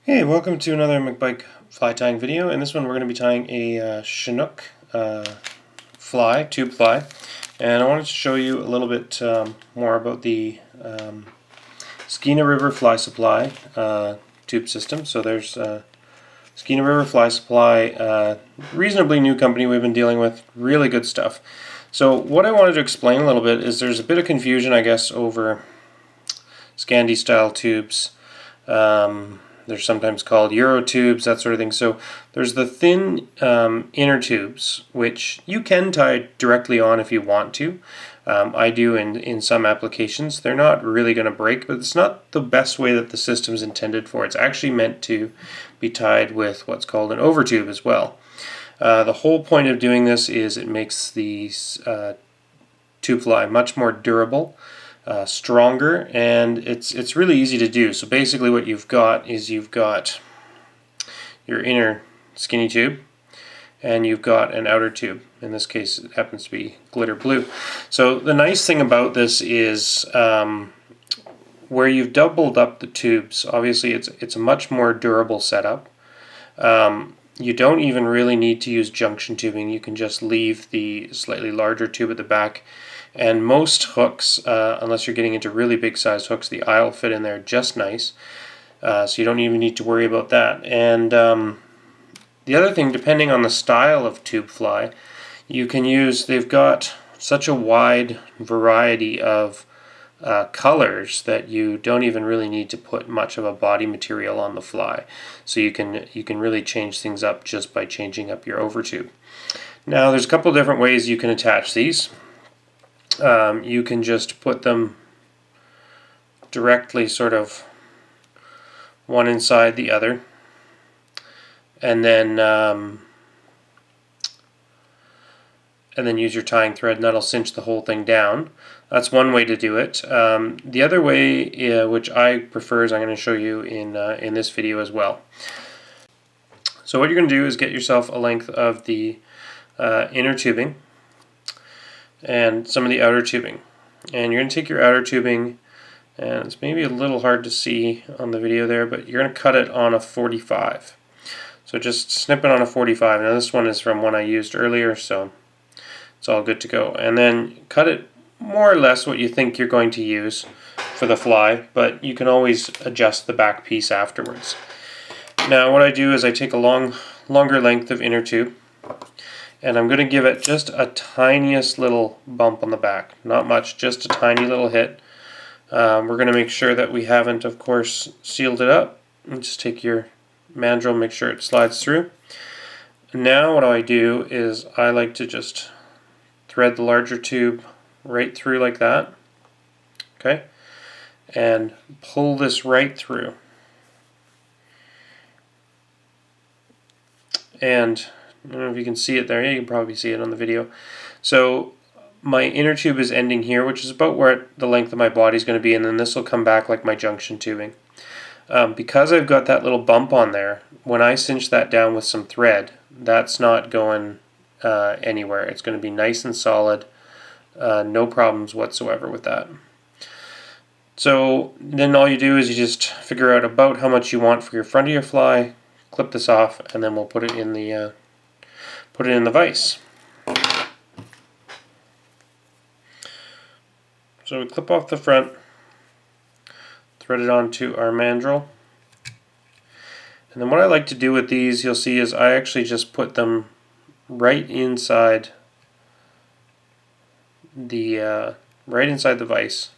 Hey, welcome to another McBike fly tying video. In this one we're going to be tying a Chinook tube fly, and I wanted to show you a little bit more about the Skeena River Fly Supply tube system. So there's Skeena River Fly Supply, reasonably new company we've been dealing with, really good stuff. So what I wanted to explain a little bit is there's a bit of confusion, I guess, over Scandi style tubes. They're sometimes called Euro tubes, that sort of thing. So there's the thin inner tubes, which you can tie directly on if you want to. I do in some applications. They're not really going to break, but it's not the best way that the system's intended for. It's actually meant to be tied with what's called an over tube as well. The whole point of doing this is it makes the tube fly much more durable. Stronger, and it's really easy to do. So basically what you've got is you've got your inner skinny tube and you've got an outer tube. In this case it happens to be glitter blue. So the nice thing about this is where you've doubled up the tubes, obviously it's a much more durable setup. You don't even really need to use junction tubing. You can just leave the slightly larger tube at the back. And most hooks, unless you're getting into really big sized hooks, the eye will fit in there just nice. So you don't even need to worry about that. And the other thing, depending on the style of tube fly, you can use, they've got such a wide variety of colors that you don't even really need to put much of a body material on the fly. So you can really change things up just by changing up your over tube. Now there's a couple different ways you can attach these. You can just put them directly sort of one inside the other, and then use your tying thread, and that'll cinch the whole thing down. That's one way to do it. The other way, which I prefer, is I'm going to show you in this video as well. So what you're going to do is get yourself a length of the inner tubing and some of the outer tubing, and you're going to take your outer tubing, and it's maybe a little hard to see on the video there, but you're going to cut it on a 45. So just snip it on a 45. Now this one is from one I used earlier, so it's all good to go. And then cut it more or less what you think you're going to use for the fly, but you can always adjust the back piece afterwards. Now what I do is I take a longer length of inner tube, and I'm going to give it just a tiniest little bump on the back. Not much, just a tiny little hit. We're going to make sure that we haven't, of course, sealed it up. And just take your mandrel, make sure it slides through. Now what I do is I like to just thread the larger tube right through like that. Okay? And pull this right through. And I don't know if you can see it there. Yeah, you can probably see it on the video. So my inner tube is ending here, which is about where the length of my body is going to be, and then this will come back like my junction tubing. Because I've got that little bump on there, when I cinch that down with some thread, that's not going anywhere. It's going to be nice and solid. No problems whatsoever with that. So then all you do is you just figure out about how much you want for your front of your fly, clip this off, and then we'll put it in the vise. So we clip off the front, thread it onto our mandrel, and then what I like to do with these, you'll see, is I actually just put them right inside the vise,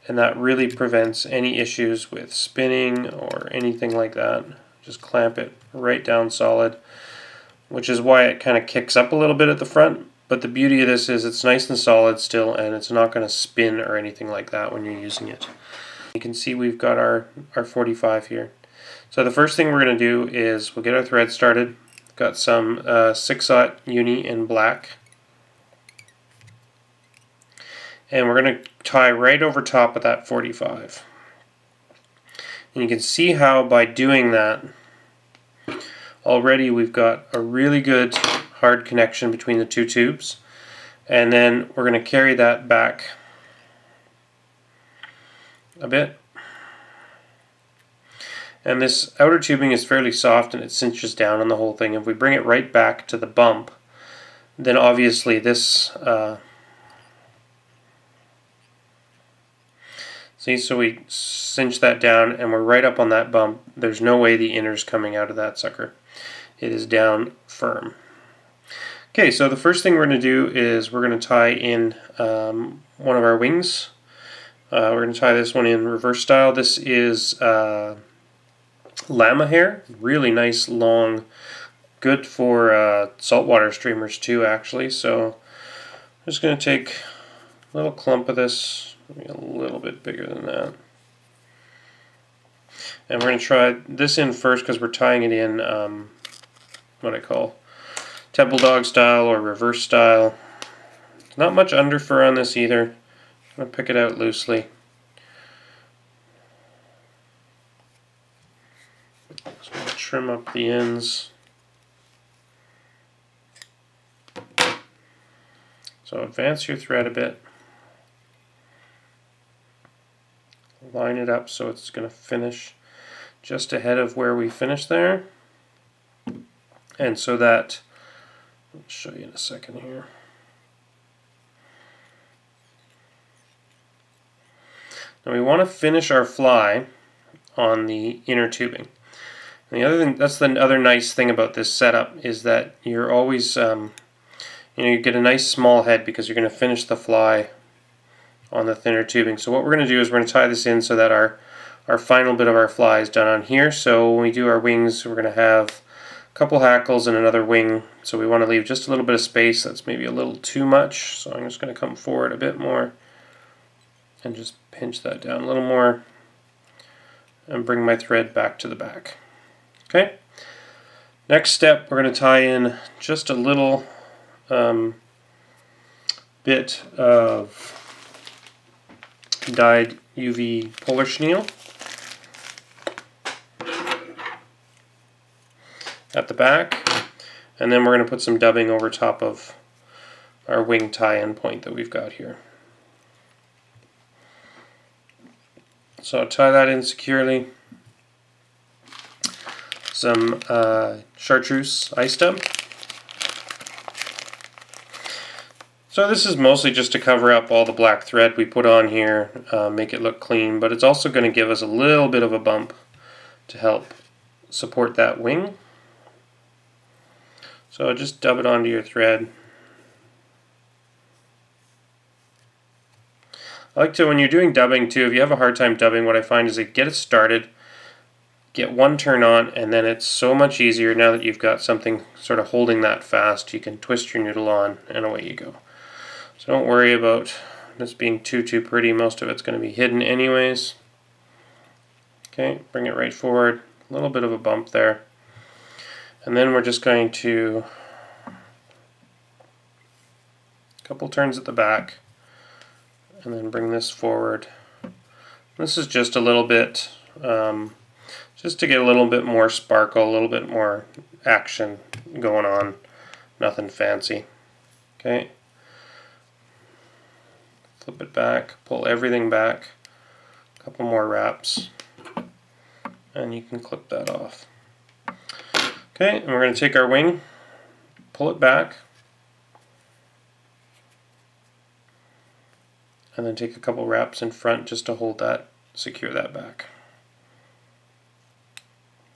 and that really prevents any issues with spinning or anything like that. Just clamp it right down solid, which is why it kind of kicks up a little bit at the front. But the beauty of this is it's nice and solid still, and it's not going to spin or anything like that when you're using it. You can see we've got our 45 here. So the first thing we're going to do is we'll get our thread started. Got some 6/0 uni in black. And we're going to tie right over top of that 45. And you can see how by doing that, already we've got a really good hard connection between the two tubes, and then we're going to carry that back a bit, And this outer tubing is fairly soft and it cinches down on the whole thing. If we bring it right back to the bump, then obviously this, see, so we cinch that down and we're right up on that bump. There's no way the inner's coming out of that sucker. It is down firm. Okay, so the first thing we're going to do is we're going to tie in one of our wings. We're going to tie this one in reverse style. This is llama hair, really nice, long, good for saltwater streamers too, actually. So I'm just going to take a little clump of this, maybe a little bit bigger than that. And we're going to try this in first because we're tying it in what I call temple dog style or reverse style. Not much under fur on this either. I'm going to pick it out loosely. Just going to trim up the ends. So advance your thread a bit. Line it up so it's going to finish just ahead of where we finished there. And so that, I'll show you in a second here. Now we want to finish our fly on the inner tubing. And the other thing, that's the other nice thing about this setup, is that you're always, you get a nice small head because you're going to finish the fly on the thinner tubing. So what we're going to do is we're going to tie this in so that our final bit of our fly is done on here. So when we do our wings, we're going to have a couple hackles and another wing. So we want to leave just a little bit of space. That's maybe a little too much. So I'm just going to come forward a bit more and just pinch that down a little more and bring my thread back to the back. Okay. Next step, we're going to tie in just a little bit of dyed UV polar chenille at the back, and then we're going to put some dubbing over top of our wing tie-in point that we've got here. So tie that in securely. Some chartreuse ice dub. So this is mostly just to cover up all the black thread we put on here, make it look clean, but it's also going to give us a little bit of a bump to help support that wing. So just dub it onto your thread. I like to, when you're doing dubbing too, if you have a hard time dubbing, what I find is get it started, get one turn on, and then it's so much easier now that you've got something sort of holding that fast. You can twist your noodle on and away you go. So don't worry about this being too pretty. Most of it's going to be hidden anyways. Okay, bring it right forward. A little bit of a bump there. And then we're just going to a couple turns at the back and then bring this forward. This is just a little bit, just to get a little bit more sparkle, a little bit more action going on. Nothing fancy. Okay. Flip it back, pull everything back, a couple more wraps, and you can clip that off. Okay, and we're going to take our wing, pull it back, and then take a couple wraps in front just to hold that, secure that back.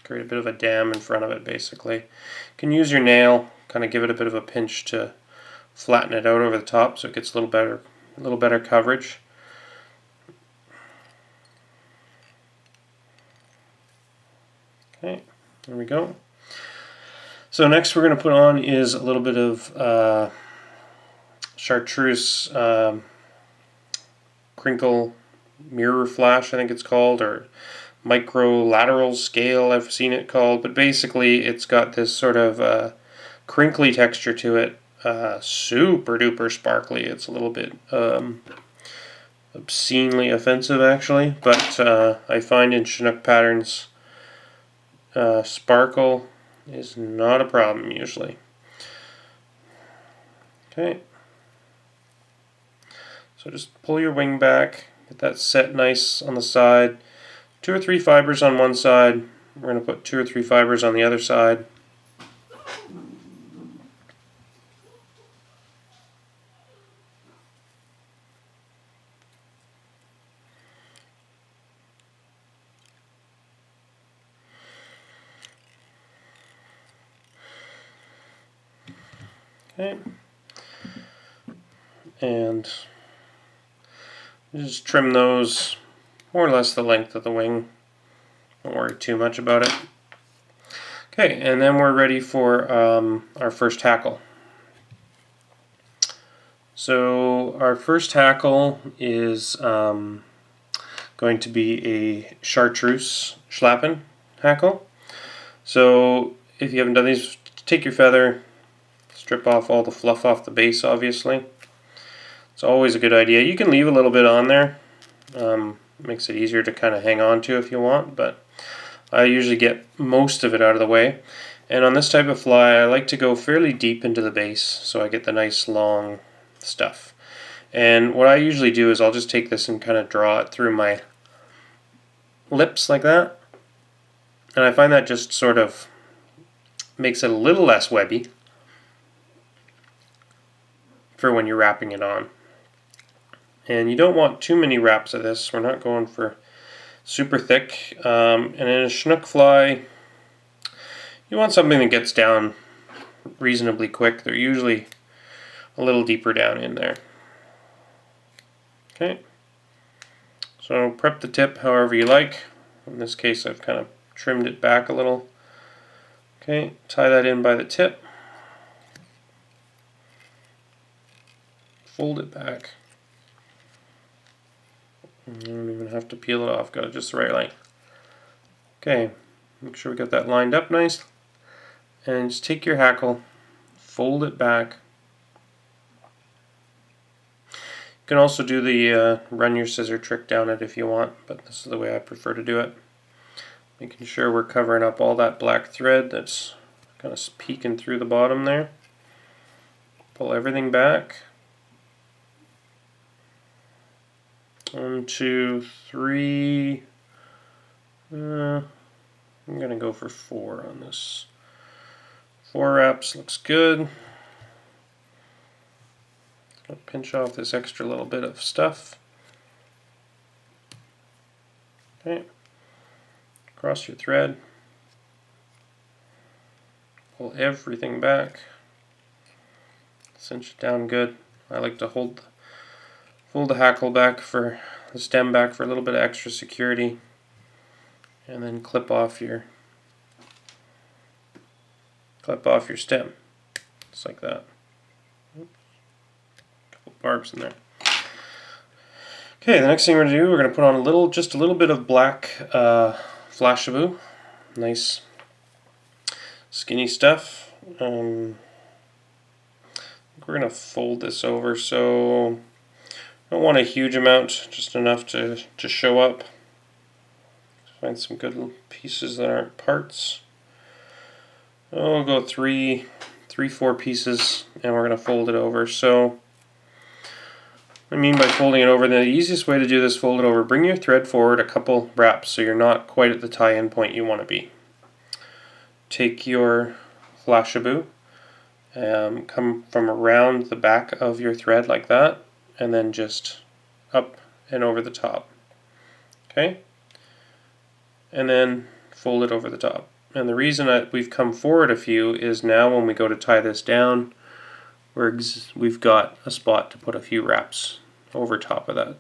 Create a bit of a dam in front of it basically. You can use your nail, kind of give it a bit of a pinch to flatten it out over the top so it gets a little better coverage. Okay, there we go. So next we're going to put on is a little bit of chartreuse crinkle mirror flash, I think it's called, or microlateral scale, I've seen it called, but basically it's got this sort of crinkly texture to it, super duper sparkly. It's a little bit obscenely offensive actually, but I find in Chinook patterns sparkle is not a problem usually. Okay, so just pull your wing back, get that set nice on the side, 2 or 3 fibers on one side. We're going to put 2 or 3 fibers on the other side. Okay, and just trim those more or less the length of the wing. Don't worry too much about it. Okay, and then we're ready for our first hackle. So our first hackle is going to be a chartreuse schlappen hackle. So if you haven't done these, take your feather, strip off all the fluff off the base, obviously. It's always a good idea. You can leave a little bit on there. Makes it easier to kind of hang on to if you want, but I usually get most of it out of the way. And on this type of fly, I like to go fairly deep into the base so I get the nice long stuff. And what I usually do is I'll just take this and kind of draw it through my lips like that. And I find that just sort of makes it a little less webby for when you're wrapping it on. And you don't want too many wraps of this. We're not going for super thick. And in a Chinook fly, you want something that gets down reasonably quick. They're usually a little deeper down in there. Okay, so prep the tip however you like. In this case, I've kind of trimmed it back a little. Okay, tie that in by the tip. Fold it back. I don't even have to peel it off, got it just the right length. Okay, make sure we got that lined up nice. And just take your hackle, fold it back. You can also do the run your scissor trick down it if you want, but this is the way I prefer to do it. Making sure we're covering up all that black thread that's kind of peeking through the bottom there. Pull everything back. 1, 2, 3. I'm going to go for 4 on this. 4 wraps looks good. I'll pinch off this extra little bit of stuff. Okay. Cross your thread. Pull everything back. Cinch it down good. I like to fold the hackle back for the stem back for a little bit of extra security, and then clip off your stem, just like that. Oops. Couple barbs in there. Okay, the next thing we're going to do, we're going to put on just a little bit of black flashaboo, nice skinny stuff. We're going to fold this over, so I don't want a huge amount, just enough to show up. Find some good pieces that aren't parts. We'll go 3, 4 pieces, and we're going to fold it over. So, what I mean by folding it over, the easiest way to do this, fold it over. Bring your thread forward a couple wraps so you're not quite at the tie-in point you want to be. Take your flashaboo, come from around the back of your thread like that, and then just up and over the top. Okay? And then fold it over the top. And the reason that we've come forward a few is now when we go to tie this down, we've got a spot to put a few wraps over top of that.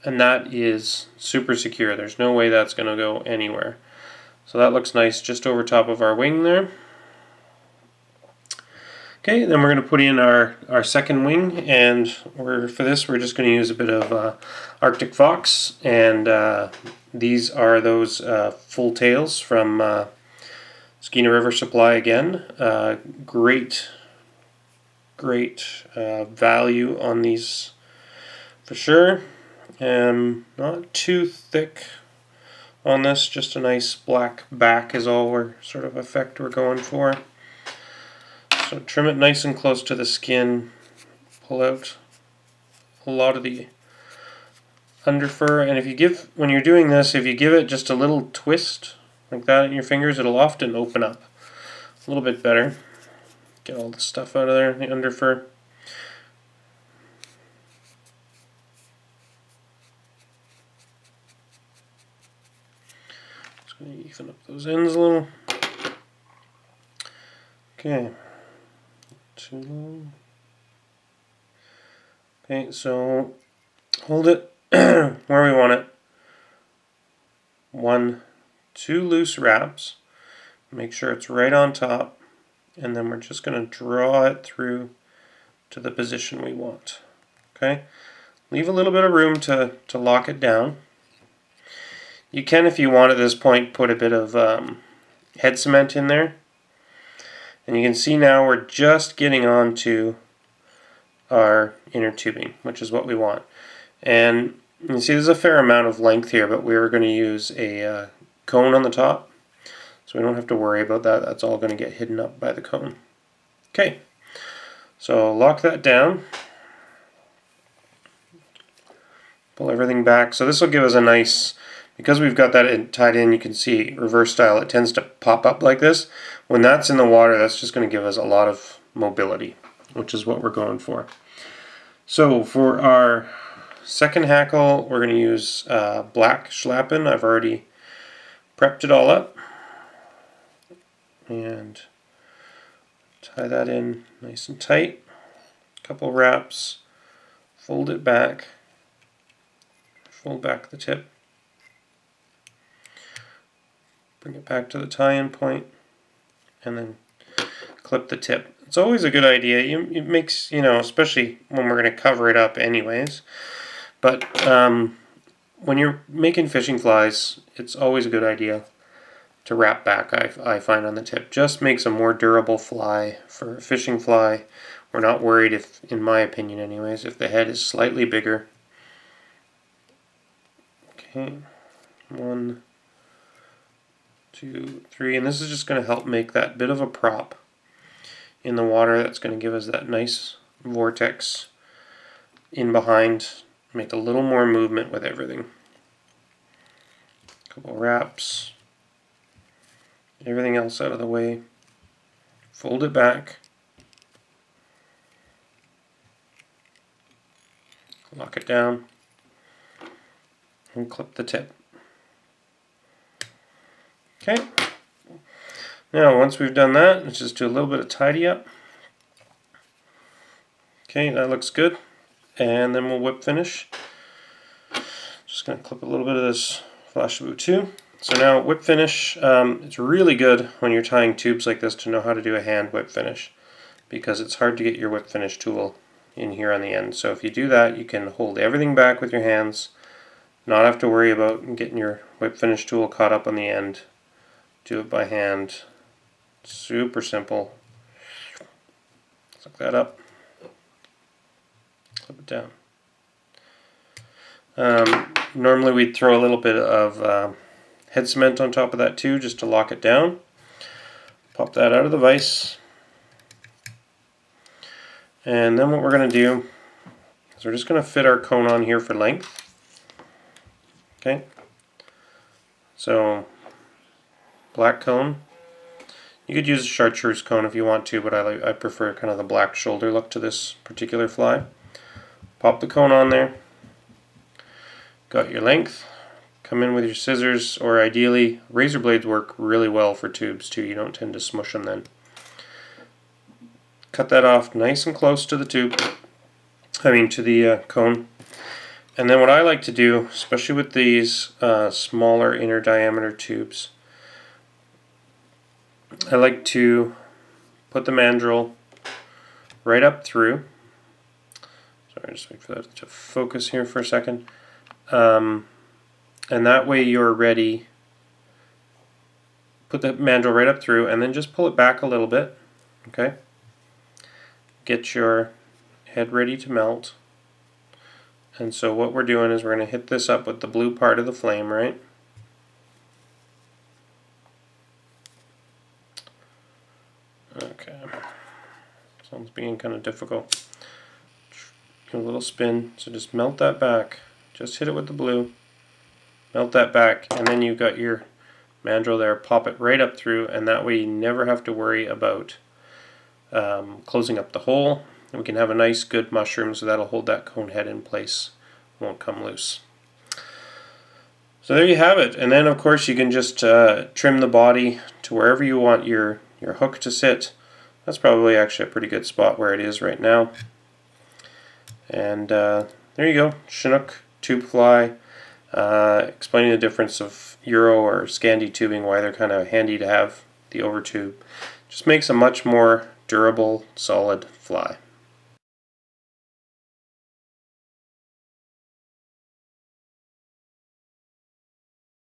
And that is super secure. There's no way that's going to go anywhere. So that looks nice just over top of our wing there. Okay, then we're going to put in our second wing, and for this we're just going to use a bit of Arctic Fox, and these are those full tails from Skeena River Supply again. Great value on these for sure. Not too thick on this, just a nice black back is all we're going for. So trim it nice and close to the skin, pull out a lot of the under fur, and if you give, when you're doing this, if you give it just a little twist like that in your fingers, it'll often open up a little bit better. Get all the stuff out of there, the under fur. Just going to even up those ends a little. Okay. Too long. Okay, so hold it where we want it. 2 loose wraps. Make sure it's right on top, and then we're just going to draw it through to the position we want. Okay, leave a little bit of room to lock it down. You can, if you want at this point, put a bit of head cement in there. And you can see now we're just getting onto our inner tubing, which is what we want. And you can see there's a fair amount of length here, but we're going to use a cone on the top, so we don't have to worry about that. That's all going to get hidden up by the cone. Okay, so lock that down. Pull everything back. So this will give us a nice, because we've got that tied in, you can see reverse style, it tends to pop up like this. When that's in the water, that's just going to give us a lot of mobility, which is what we're going for. So for our second hackle, we're going to use black schlappen. I've already prepped it all up. And tie that in nice and tight. Couple wraps. Fold it back. Fold back the tip. Bring it back to the tie-in point, and then clip the tip. It's always a good idea. It makes, especially when we're going to cover it up anyways. But when you're making fishing flies, it's always a good idea to wrap back, I find, on the tip. Just makes a more durable fly for a fishing fly. We're not worried, if, in my opinion anyways, if the head is slightly bigger. Okay, 1, 2, 3, and this is just going to help make that bit of a prop in the water. That's going to give us that nice vortex in behind, make a little more movement with everything. Couple wraps, get everything else out of the way, fold it back, lock it down, and clip the tip. Okay, now once we've done that, let's just do a little bit of tidy up. Okay, that looks good, and then we'll whip finish. Just going to clip a little bit of this Flashabou too. So now whip finish, it's really good when you're tying tubes like this to know how to do a hand whip finish, because it's hard to get your whip finish tool in here on the end. So if you do that, you can hold everything back with your hands, not have to worry about getting your whip finish tool caught up on the end. Do it by hand. Super simple. Suck that up. Clip it down. Normally we'd throw a little bit of head cement on top of that too, just to lock it down. Pop that out of the vise. And then what we're going to do is we're just going to fit our cone on here for length. Okay. So black cone. You could use a chartreuse cone if you want to, but I prefer kind of the black shoulder look to this particular fly. Pop the cone on there. Got your length. Come in with your scissors, or ideally, razor blades work really well for tubes too. You don't tend to smush them then. Cut that off nice and close to the tube. To the cone. And then what I like to do, especially with these smaller inner diameter tubes, I like to put the mandrel right up through. Sorry, just wait for that to focus here for a second. And that way you're ready. Put the mandrel right up through, and then just pull it back a little bit. Okay. Get your head ready to melt. And so what we're doing is we're going to hit this up with the blue part of the flame, right? Okay. This one's being kind of difficult. Give a little spin, so just melt that back just hit it with the blue, melt that back, and then you've got your mandrel there. Pop it right up through, and that way you never have to worry about closing up the hole. And we can have a nice good mushroom, so that'll hold that cone head in place, won't come loose. So there you have it, and then of course you can just trim the body to wherever you want your hook to sit. That's probably actually a pretty good spot where it is right now. And there you go, Chinook tube fly, explaining the difference of Euro or Scandi tubing, why they're kind of handy to have the over tube. Just makes a much more durable, solid fly.